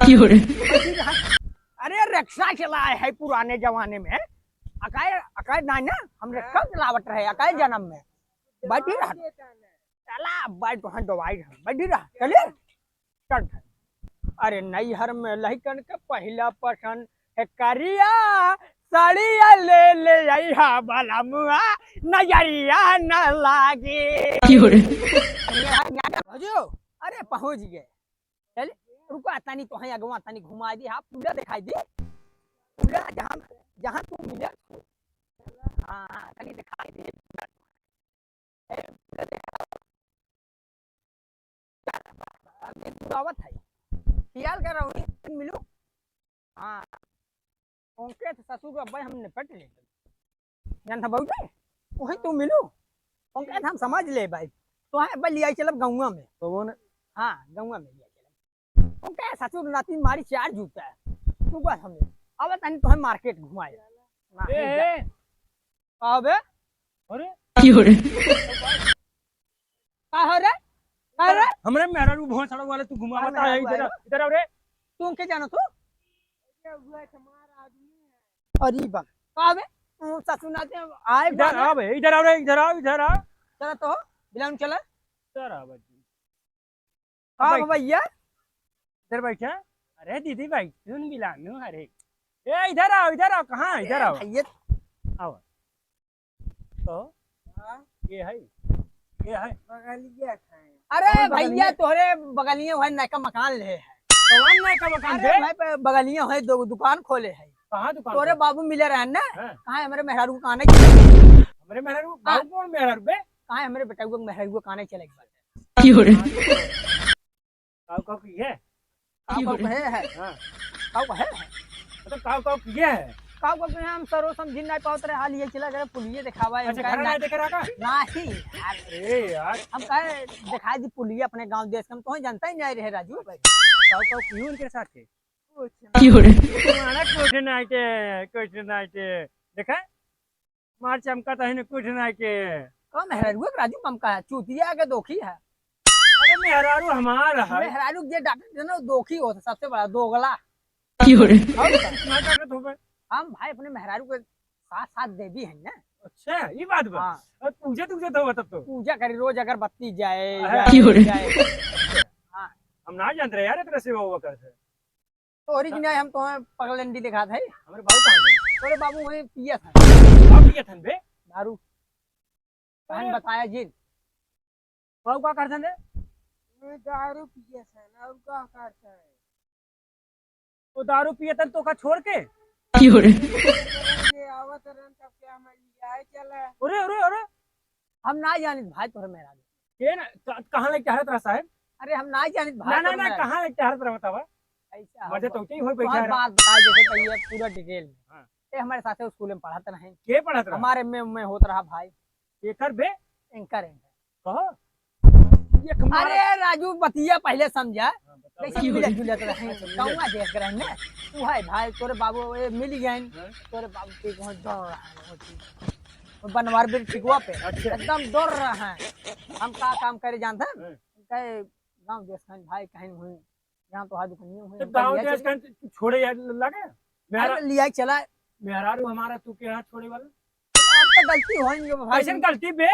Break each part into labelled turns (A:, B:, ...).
A: अरे रिक्शा चलाए है पुराने जमाने में। अकाय अकाय ना ना हम रिक्शा चलावट रहे अकाय जन्म में बैठी रहा चला बैठ तो दवाई बैठी रहा चलिए चल। अरे नैहर में लहकन के पहला पसंद है करिया साड़िया ले ले आइहा बाला मुआ नजरिया न लागे। अरे पहुंच गए चल रुको तानी तो है अगवा तानी घुमा दी हाँ पूरा दिखाई दी पूरा जहाँ जहाँ तू मिला हाँ तानी दिखाई दे पूरा दावत है ख्याल कर रहा हूँ मिलू हाँ उनके ससुर अब्बा हम निपट ले जानता बहुत वही तू मिलू उनके हम समझ ले भाई तो है अब्बा लिया चलब गाँव में तो वो हाँ गाँव में लिया चलब उनके ससुर नाती मारी चार जूता है तू बस हमने अब तनी तो मार्केट घुमाए अबे अरे की हो रे का हो रे अरे
B: हमरे मेरा रू बहुत सड़क वाले तू घुमा बता इधर इधर आ रे
A: तू के जानो तू अरे बा अबे ससुर नाते आए
B: इधर आ बे इधर आ रे इधर आ
A: चला तो बिलान चला
B: इधर आ बच्ची
A: हां भैया
B: इधर बैठा अरे दीदी भाई सुन बिलानू अरे ए इधर आओ कहां इधर आओ
A: भैया
B: आओ तो ये है बगलिया खाए
A: अरे भैया तोरे बगलिया है नया मकान ले है
B: कौन नया का मकान
A: अरे भाई बगलिया है दो दुकान खोले है
B: कहां दुकान
A: तोरे बाबू मिले रहे ना कहां हमारे मेहरारू का आने
B: हमारे मेहरारू बाबू कौन मेहरारू बे
A: कहां हमारे बेटा को मेहरारू का आने चले एक
B: बार की हो रे काऊ की है
A: काऊ है हां काऊ है
B: मतलब काऊ की है
A: काऊ को हम सरो समझ नहीं पावत रहे हाल ये चला करे पुलिये दिखावा है
B: अच्छा घर ना देख रहा का
A: नहीं
B: अरे यार
A: हम कहे दिखाई दी पुलिये अपने गांव देश हम तो जानता ही नहीं रहे राजू भाई
B: काऊ क्यों उनके साथ थे की हो रे तुम्हारा कुछ नहीं के देखा मार चमका तो है कुछ नहीं के
A: कौन मेहरारू राजू ममका है चूतिया के दोखी है
B: अरे मेहरारू हमारा है
A: मेहरारू जे डॉक्टर ना दोखी होता सबसे बड़ा दोगला
B: की हो रे कितना ताकत हो गए
A: हम भाई अपने मेहरारू के साथ साथ देवी है ना।
B: अच्छा ये बात बा और पूजा तो तब तो
A: पूजा करी रोज अगर बत्ती जाए
B: की हो रे
A: हां
B: हम ना जानते यार इतना सेवा हुआ करते
A: तो ओरिजिनल हम तो पगलंडी दिखा थे
B: हमारे बाबू कहां गए
A: तोरे बाबू वही पिया था
B: बाबू पिया था बे
A: दारू कहन बताया जी
B: बाबू का करते थे
C: मैं दारू पिया था और का करता है
B: वो दारू पिया था तो का छोड़ के
A: की हो रे
C: ये आवत रन तब के हम लिया चला
B: अरे
A: हम ना जानित भाई तोरे मेहरारू
B: ये ना कहां ले चाहत रहा साहब
A: अरे हम ना जानित भाई
B: ना कहां ले चाहत रहा बतावा
A: ऐसा
B: मजे तो ही हो बैठा है
A: बात बता जैसे पहले पूरा डिटेल में हां ये हमारे साथ स्कूल में पढ़ाते रहे
B: के पढ़ाते रहा
A: हमारे में होत रहा भाई
B: एकर बे
A: एंकर
B: कहो
A: अरे राजू बतिया पहले समझा कैसे मिले जुले तो रहे गाँव देख रहे ना तू है भाई तोरे बाबू मिल गए तोरे बाबू के बहुत दौड़ रहा है बनवार बिल टिकवा पे एकदम दौड़ रहा है हम का काम करे जानते हैं कहे गाँव देश भाई कहीं हुई यहाँ तो दुकानिया
B: गाँव देश छोड़े लगे
A: मेरा लिया चला
B: मेहरारू हमारा तू के हाथ छोड़े वाला
A: आपका गलती होगी भाई
B: ऐसे गलती बे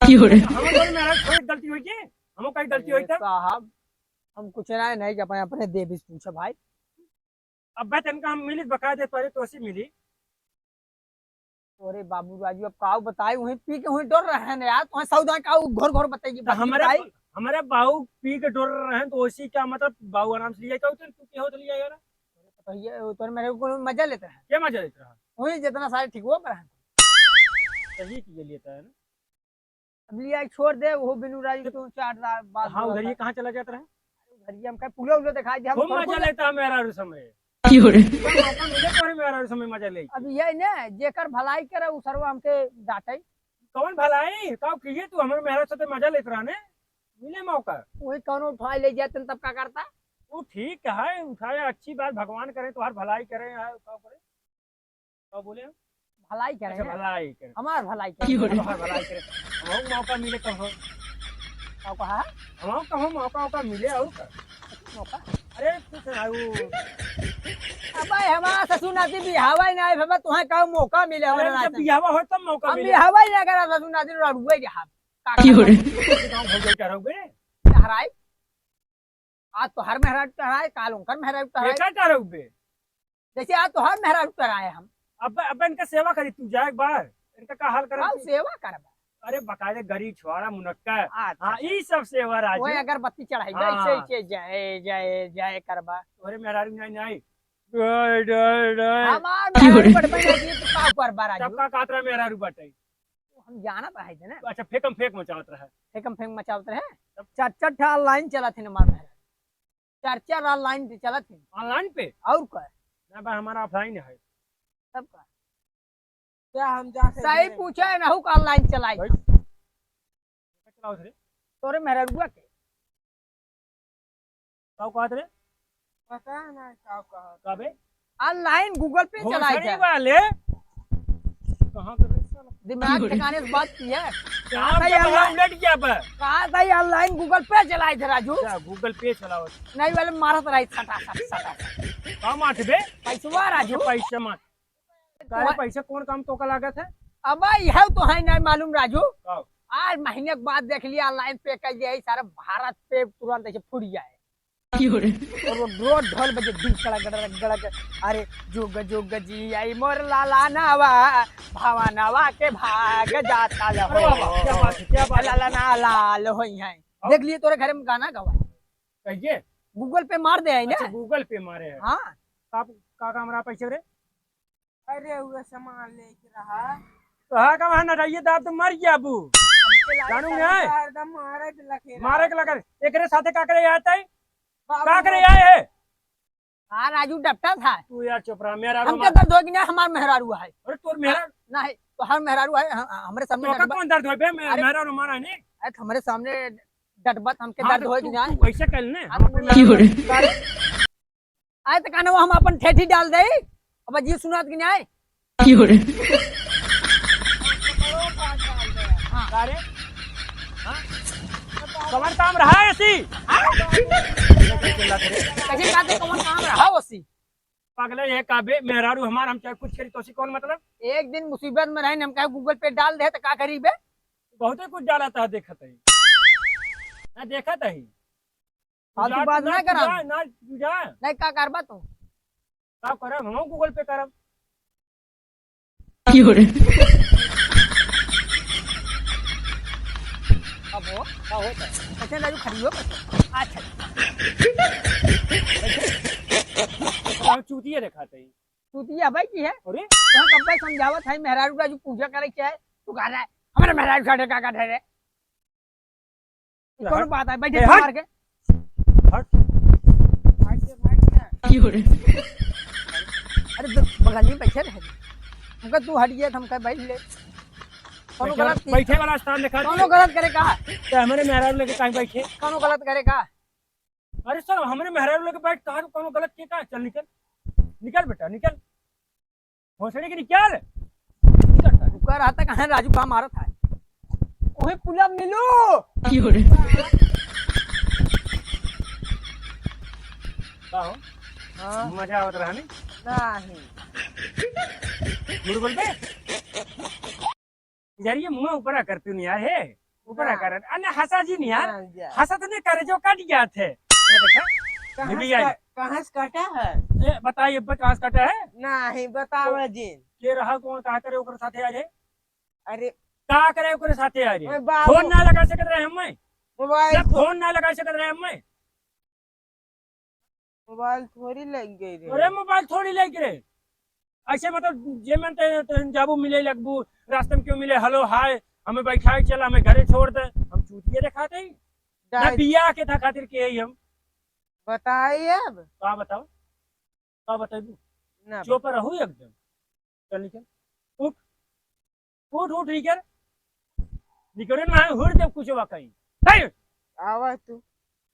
B: की हो रे हम तो मेरा थोड़ी गलती हुई के हमो कहीं गलती हुई तब
A: साहब हम कुछ नहीं कि अपने देवी से पूछो भाई
B: अब भाई तनका हम मिली बका दे तोरे तो सी मिली
A: अरे बाबू राजू अब काऊ बताई वहीं पी के वहीं डर रहे हैं यार तो सौदा काऊ घोर बताइए
B: तो हमारे बाऊ पी के डर रहे हैं तो उसी क्या मतलब बाऊ आराम से लिया तो तू क्या हो तो लिया यार
A: तो ये तो मेरे को मजा लेते हैं
B: क्या मजा लेता है
A: वही जितना सारे ठीक हुआ पर
B: सही चीज लेता है ना
A: अब लिया छोड़ दे वो बिनु राजू तो 4 बाद
B: हां उधर ये कहां चला जाता है
A: उधर ये हम कहीं पुला उला दिखाई दे हम
B: मजा लेता है मेरा समय
A: की हो रे
B: मौका मिले तो मेरा समय मजा ले
A: अब ये ना जेकर भलाई करे उ सरवा हमके डांटे
B: कौन भलाई तो किए तू हमरे मेरा साथे मजा लेत रहा ने मिले मौका
A: वही कौन उठा ले जाते तब का करता
B: वो ठीक है उठाए अच्छी बात भगवान करे तो हर भलाई करे क्या करे क्या बोले
A: भलाई करे
B: भलाई करे
A: हमार भलाई करे
B: हर भलाई करे हम मौका मिले तो हो
A: कहा
B: हम मौका मिले और
A: मौका
B: अरे कुछ ना वो
A: अब भाई हमारा ससुर नाती बिहावा ही नहीं बाबा तुम्हें कहो मौका मिले हमारे
B: जब
A: नाते
B: बियाह हो तब मौका
A: हम
B: मिले
A: बिहावा ही ना करा ससुर नाती रुए के हाथ
B: गाँव भौजाई टहरोगे
A: हराई आज तो हर मेहराज टहराए काल उनकर मेहराज टहराए
B: क्या टहरोगे
A: जैसे आज तो हर मेहराज टहराए हम
B: अब इनका सेवा करी तू जाए एक बार इनका का हाल कर
A: काल सेवा करबा
B: अरे बकायदे गरी छुआरा मुनक्का
A: अच्छा
B: हाँ ई सब सेवा राजू
A: ओए अगरबत्ती चढ़ाई
B: हाँ।
A: ऐसे जय जय जय करबा
B: तोरे मेहरारू नहीं नहीं डय डय डय
A: हमार मेहराज बड़ बना दिए तो का करबा राजू
B: सबका कातरा मेहरारू बटाई
A: हम जाना रहे थे ना
B: अच्छा फेकम फेक मचावत रहा
A: फेकम फेंक मचावत रहे चार चार ठा लाइन चला थे हमार मेहराज चार चार लाइन चला थे
B: ऑनलाइन पे
A: और का
B: ना भाई हमारा ऑफलाइन है
A: सब का
C: क्या हम जाके
A: सही पूछे ना हु का लाइन चलाई
B: भाई चलाओ रे
A: तोरे मेहराज के
B: काऊ कहत रे
C: पता ना क्या कहा
B: काबे
A: ऑनलाइन गूगल पे चलाई
B: भोसड़ी
A: थे
B: वाले कहां कर
A: दिमाग ठिकाने से बात की है
B: कहां पे डाउनलोड किया पर
A: कहा था ऑनलाइन गूगल पे चलाई थे राजू
B: अच्छा गूगल पे चलाओ
A: नहीं वाले मारत रही सटा सटा
B: का माठ बे
A: पैसवा राजू
B: पैसा माठ सारे पैसा कौन काम तो का लागत है
A: अब यह तो है नहीं मालूम राजू
B: का
A: आज महीने के बाद देख लिया ऑनलाइन पे कर दिया सारा भारत पे तुरंत ऐसे फुट जाए और वो रोड ढोल बजे दिल गड़क गड़क अरे जुग जुग जी आई मोर लाला नावा भावा नावा के भाग जाता
B: अरे बाबा क्या बात है क्या बात
A: लाला ना लाल होई है देख लिए तोरे घर में गाना गवा
B: कहिए
A: गूगल पे मार दे है ना
B: अच्छा गूगल पे मारे है
A: हाँ
B: का काम रहा पैसे रे
C: अरे वो सामान लेके रहा
B: तो हा का वहां नटाइए दाब तो मर गया अबू जानू है
C: एकदम मारे के लखे
B: मारे के लगा एकरे साथे का करे आता है का करे आए है
A: हाँ राजू डपटा था
B: तू यार चुपरा मेरा
A: हमके दर्द होगी ना हमार मेहरारू है
B: अरे तोर मेरा
A: नहीं तो हर मेहरारू है हमारे सामने
B: तो का कौन दर्द होय बे मेरा रो मारा नहीं
A: हमारे सामने डटबत हमके दर्द होगी ना
B: पैसे कल ने हम
A: आए तो कहना हम अपन ठेठी डाल दे अब जी सुनात कि नहीं
B: अरे हां कमर काम रहा है ऐसी
A: कैसे कहते कौन काम रहा वसी
B: पागल है काबे मेहरारू हमार हम चाहे कुछ करी तो कौन मतलब
A: एक दिन मुसीबत में रहे हम कहे गूगल पे डाल दे तो का करी बे
B: बहुत कुछ डाला था देखत है ना देखत है
A: फालतू बात ना करा
B: ना जा
A: नहीं का करबा तू
B: का करब हम गूगल पे करब
A: अब हो का होता कैसे राजू खरीदो अच्छा
B: हम चूतिए दिखाते हैं
A: तूतिया भाई की है
B: अरे
A: तो कब भाई समझावत है मेहरारू राजू पूजा करे क्या है तू कह रहा है हमारे मेहरारू साढ़े का ठहरे कौन बात है बैठे मार के
B: हट
A: अरे बगल में बैठे रहे हमका तू हट गया हम कह बैठ ले कोनो गलत
B: बैठे वाला स्थान दिखा
A: कोनो गलत करे का
B: तो हमारे मेहरारू लेके कहीं बैठे
A: कोनो गलत करे का
B: अरे सर हमारे मेहरारू लेके बैठ कहा कोनो गलत के का चल निकल निकल बेटा निकल भोसड़ी के निकल
A: रुका रहा था कहाँ राजू का मारा था ओहे पुला मिलो
B: का हो
C: हाँ
B: मजा आवत रहा नहीं
C: नहीं
B: झूठ बोल बे यार ये मुंह ऊपर करती नहीं यार है ऊपर कर अरे हंसा जी नहीं यार हंसा तो नहीं करे जो कट गया थे ये देखा ये भी आई
C: कहाँ से कटा है
B: ए बताइए कहाँ से कटा है
C: नहीं बताओ जी
B: के रहा कौन का करे ओकर साथे आ जाए
C: अरे
B: का करे ओकर साथे आ जाए
C: ओए बाबू
B: फोन ना लगा सकत रहे हम
C: मोबाइल
B: फोन ना लगा सकत रहे हम
C: मोबाइल थोड़ी लग गई रे
B: अरे मोबाइल थोड़ी लेके रे ऐसे मतलब जे मन जाबू मिले लगबू रास्ते में क्यों मिले हेलो हाय हमें बैठाए चला हमें घरे छोड़ दे हम चूतिए दिखाते ही ना बिया के था खातिर के ही हम
C: बताइए अब
B: का बताओ का बताइबू
C: ना
B: चुप रहू एकदम चल निकल उठ उठ उठ निकल निकल ना हुड़ दे कुछ वाकई नहीं
C: आवा तू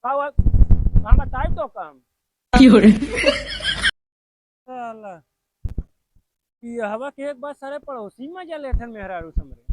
B: का हम बताई तो काम साला ये हवा के एक बार सारे पड़ोसी मजा लेथन मेहरारू समरे